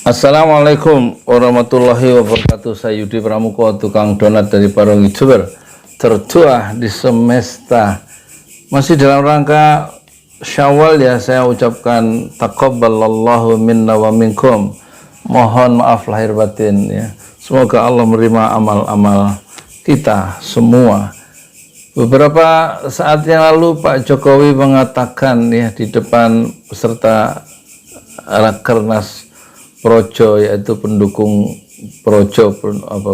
Assalamualaikum warahmatullahi wabarakatuh. Saya Yudi Pramuko, tukang donat dari Parung YouTuber tertua di semesta. Masih dalam rangka Syawal ya, saya ucapkan taqabbalallahu minna wa minkum. Mohon maaf lahir batin ya. Semoga Allah menerima amal-amal kita semua. Beberapa saat yang lalu Pak Jokowi mengatakan ya di depan peserta Rakernas Projo, yaitu pendukung Projo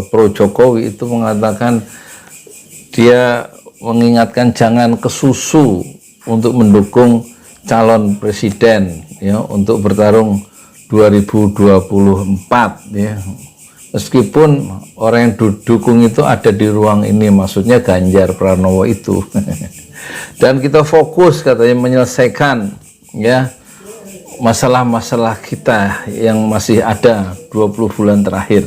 Pro Jokowi, itu mengatakan dia mengingatkan jangan kesusu untuk mendukung calon presiden ya, untuk bertarung 2024 ya. Meskipun orang yang didukung itu ada di ruang ini, maksudnya Ganjar Pranowo itu. Dan kita fokus katanya menyelesaikan ya masalah-masalah kita yang masih ada 20 bulan terakhir.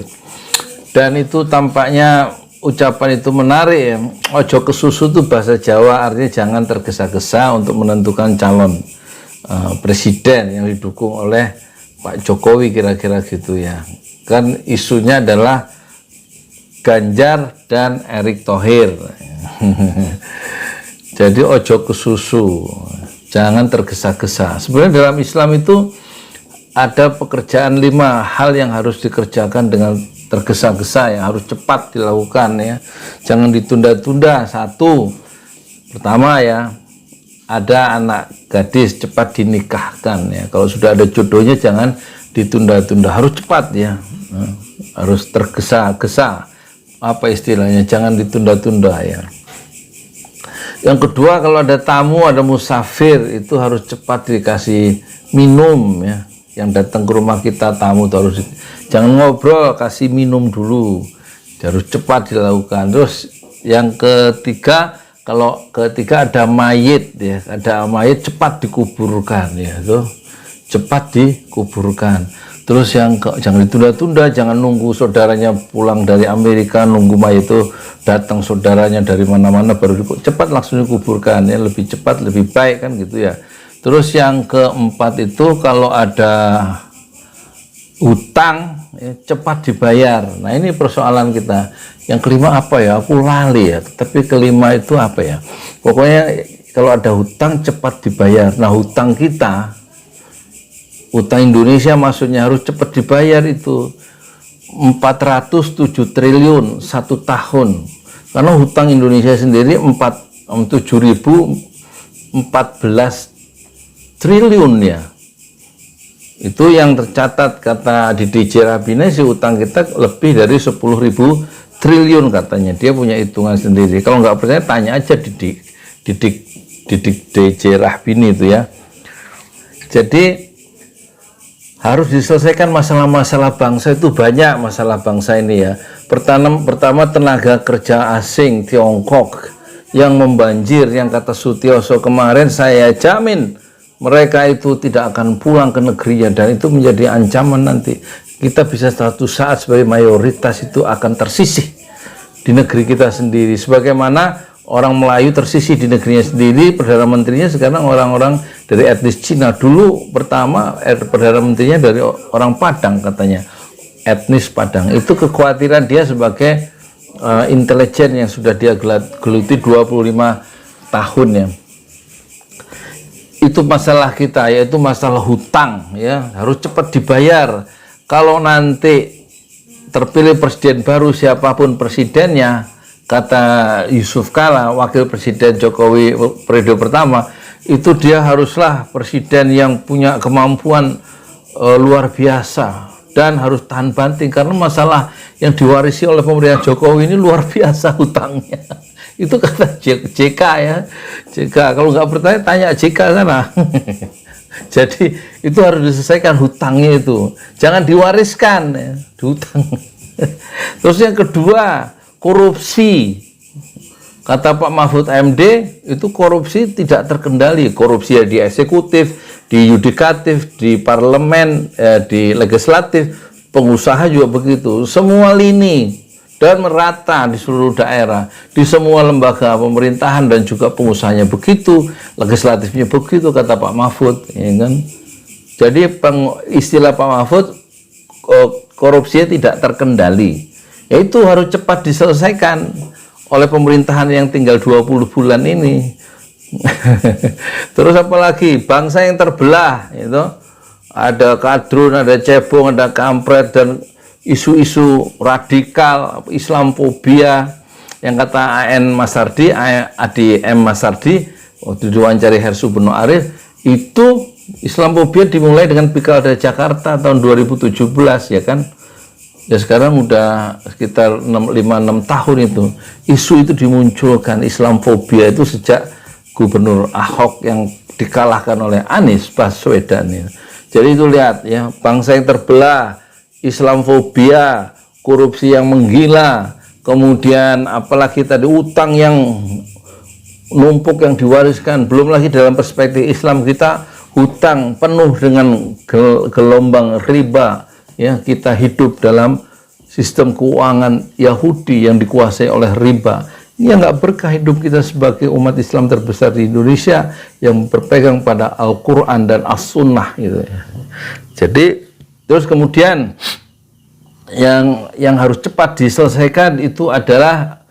Dan itu tampaknya ucapan itu menarik ya. Ojo kesusu itu bahasa Jawa, artinya jangan tergesa-gesa untuk menentukan calon presiden yang didukung oleh Pak Jokowi, kira-kira gitu ya. Kan isunya adalah Ganjar dan Erick Thohir. Jadi ojo kesusu, jangan tergesa-gesa. Sebenarnya dalam Islam itu ada pekerjaan 5 hal yang harus dikerjakan dengan tergesa-gesa, yang harus cepat dilakukan ya. Jangan ditunda-tunda. 1, pertama ya, ada anak gadis cepat dinikahkan ya. Kalau sudah ada jodohnya jangan ditunda-tunda, harus cepat ya. Harus tergesa-gesa. Apa istilahnya? Jangan ditunda-tunda ya. Yang kedua, kalau ada tamu, ada musafir, itu harus cepat dikasih minum ya. Yang datang ke rumah kita, tamu itu harus jangan ngobrol, kasih minum dulu. Harus cepat dilakukan. Terus yang ketiga, kalau ketiga ada mayit ya, ada mayit cepat dikuburkan ya, tuh cepat dikuburkan. Terus yang jangan ditunda-tunda, jangan nunggu saudaranya pulang dari Amerika, nunggu mayit itu datang saudaranya dari mana-mana baru cepat langsung dikuburkan ya, lebih cepat lebih baik kan gitu ya. Terus yang keempat itu kalau ada hutang ya, cepat dibayar. Nah ini persoalan kita. Yang kelima apa ya, aku lali ya, tapi kelima itu apa ya, pokoknya kalau ada hutang cepat dibayar. Nah hutang kita, hutang Indonesia maksudnya harus cepat dibayar itu 407 triliun 1 tahun, karena hutang Indonesia sendiri 7.014 triliun ya. Itu yang tercatat, kata di DJ Rabine sih hutang kita lebih dari 10.000 triliun katanya, dia punya hitungan sendiri. Kalau nggak percaya tanya aja Didik DJ Rabine itu ya. Jadi harus diselesaikan masalah-masalah bangsa, itu banyak masalah bangsa ini ya. Pertama tenaga kerja asing Tiongkok yang membanjir, yang kata Sutioso kemarin, saya jamin mereka itu tidak akan pulang ke negerinya, dan itu menjadi ancaman nanti. Kita bisa suatu saat sebagai mayoritas itu akan tersisih di negeri kita sendiri. Sebagaimana orang Melayu tersisih di negerinya sendiri, Perdana Menterinya sekarang orang-orang dari etnis Cina. Dulu pertama Perdana Menterinya dari orang Padang katanya, etnis Padang. Itu kekhawatiran dia sebagai intelijen yang sudah dia geluti 25 tahun ya. Itu masalah kita, yaitu masalah hutang ya, harus cepat dibayar. Kalau nanti terpilih presiden baru, siapapun presidennya, kata Yusuf Kala, wakil presiden Jokowi periode pertama, itu dia haruslah presiden yang punya kemampuan luar biasa dan harus tahan banting, karena masalah yang diwarisi oleh pemerintahan Jokowi ini luar biasa hutangnya. Itu kata JK ya. JK, kalau nggak percaya tanya JK sana. Jadi itu harus diselesaikan hutangnya itu, jangan diwariskan ya, hutang. Terus yang kedua, korupsi. Kata Pak Mahfud MD, itu korupsi tidak terkendali. Korupsi ya di eksekutif, di yudikatif, di parlemen, di legislatif, pengusaha juga begitu. Semua lini dan merata di seluruh daerah, di semua lembaga pemerintahan dan juga pengusahanya begitu, legislatifnya begitu, kata Pak Mahfud, ya kan? Jadi istilah Pak Mahfud, korupsinya tidak terkendali. Ya itu harus cepat diselesaikan oleh pemerintahan yang tinggal 20 bulan ini. Terus apalagi bangsa yang terbelah itu, ada kadrun, ada cebong, ada kampret, dan isu-isu radikal, Islamfobia yang kata AN Masardi, Adi M Masardi waktu diwawancari Hersu Beno Arif, itu Islamfobia dimulai dengan Pilkada Jakarta tahun 2017 ya kan. Ya sekarang udah sekitar 5-6 tahun isu itu dimunculkan, Islamfobia itu sejak Gubernur Ahok yang dikalahkan oleh Anies Baswedan ya. Jadi itu lihat ya, bangsa yang terbelah, Islamfobia, korupsi yang menggila, kemudian apalagi tadi utang yang numpuk yang diwariskan, belum lagi dalam perspektif Islam kita hutang penuh dengan gelombang riba. Ya, kita hidup dalam sistem keuangan Yahudi yang dikuasai oleh riba. Ini nggak berkah hidup kita sebagai umat Islam terbesar di Indonesia yang berpegang pada Al-Quran dan As-Sunnah gitu ya. Jadi terus kemudian yang harus cepat diselesaikan itu adalah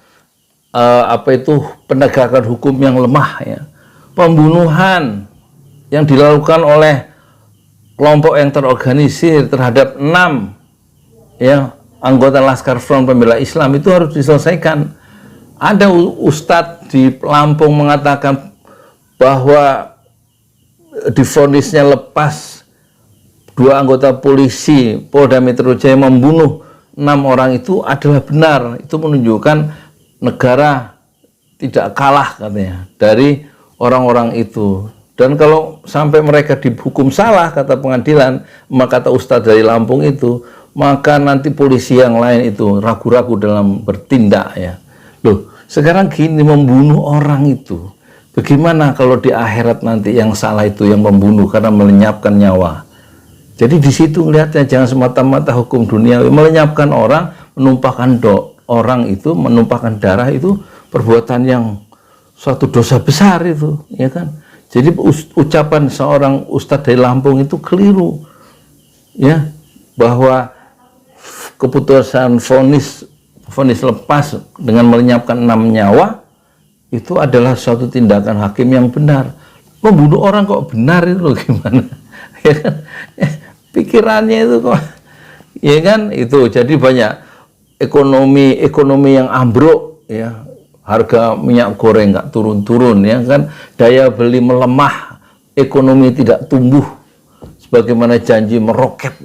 penegakan hukum yang lemah ya. Pembunuhan yang dilakukan oleh kelompok yang terorganisir terhadap 6 ya anggota Laskar Front Pembela Islam itu harus diselesaikan. Ada ustadz di Lampung mengatakan bahwa divonisnya lepas 2 anggota polisi Polda Metro Jaya membunuh 6 orang itu adalah benar. Itu menunjukkan negara tidak kalah katanya dari orang-orang itu. Dan kalau sampai mereka dihukum salah, kata pengadilan, maka kata ustadz dari Lampung itu, maka nanti polisi yang lain itu ragu-ragu dalam bertindak ya. Loh, sekarang gini, membunuh orang itu, bagaimana kalau di akhirat nanti yang salah itu yang membunuh karena melenyapkan nyawa? Jadi di situ lihatnya jangan semata-mata hukum dunia, melenyapkan orang, menumpahkan orang itu, menumpahkan darah itu perbuatan yang suatu dosa besar itu, ya kan? Jadi ucapan seorang ustadz dari Lampung itu keliru, ya, bahwa keputusan vonis lepas dengan melenyapkan 6 nyawa itu adalah suatu tindakan hakim yang benar. Membunuh orang kok benar itu loh, gimana? Ya kan? Pikirannya itu kok, ya kan? Itu jadi banyak ekonomi yang ambruk, ya. Harga minyak goreng nggak turun-turun ya kan, daya beli melemah, ekonomi tidak tumbuh sebagaimana janji meroket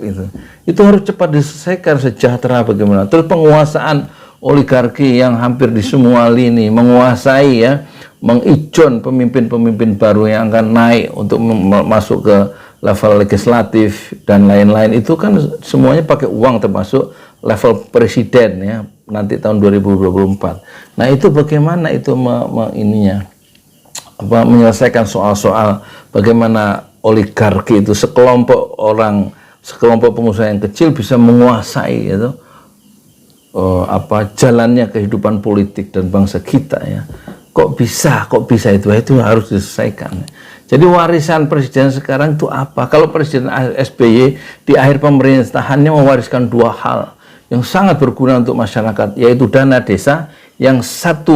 itu harus cepat diselesaikan. Sejahtera bagaimana, terus penguasaan oligarki yang hampir di semua lini menguasai ya, mengijon pemimpin-pemimpin baru yang akan naik untuk masuk ke level legislatif dan lain-lain, itu kan semuanya pakai uang termasuk level presiden ya nanti tahun 2024. Nah itu bagaimana itu menyelesaikan soal-soal bagaimana oligarki itu sekelompok pengusaha yang kecil bisa menguasai itu jalannya kehidupan politik dan bangsa kita ya. Kok bisa itu harus diselesaikan. Jadi warisan presiden sekarang itu apa? Kalau Presiden SBY di akhir pemerintahannya mewariskan 2 hal yang sangat berguna untuk masyarakat, yaitu dana desa, yang 1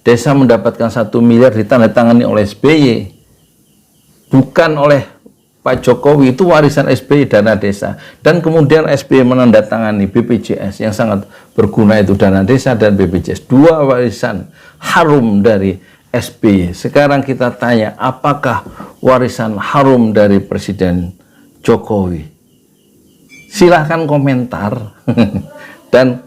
desa mendapatkan 1 miliar ditandatangani oleh SBY, bukan oleh Pak Jokowi. Itu warisan SBY, dana desa. Dan kemudian SBY menandatangani BPJS yang sangat berguna, itu dana desa dan BPJS. 2 warisan harum dari SBY. Sekarang kita tanya, apakah warisan harum dari Presiden Jokowi? Silahkan komentar dan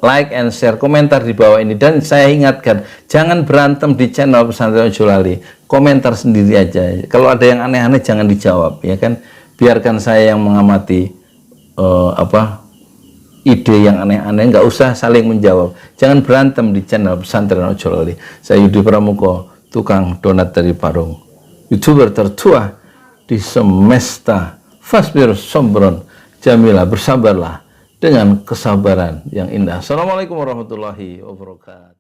like and share, komentar di bawah ini. Dan saya ingatkan, jangan berantem di channel Pesantren Ojo Lali, komentar sendiri aja. Kalau ada yang aneh-aneh jangan dijawab ya kan, biarkan saya yang mengamati ide yang aneh-aneh, nggak usah saling menjawab. Jangan berantem di channel Pesantren Ojo Lali. Saya Yudi Pramuko, tukang donat dari Parung, YouTuber tertua di semesta. Fasbir sombron jamilah, bersabarlah dengan kesabaran yang indah. Assalamualaikum warahmatullahi wabarakatuh.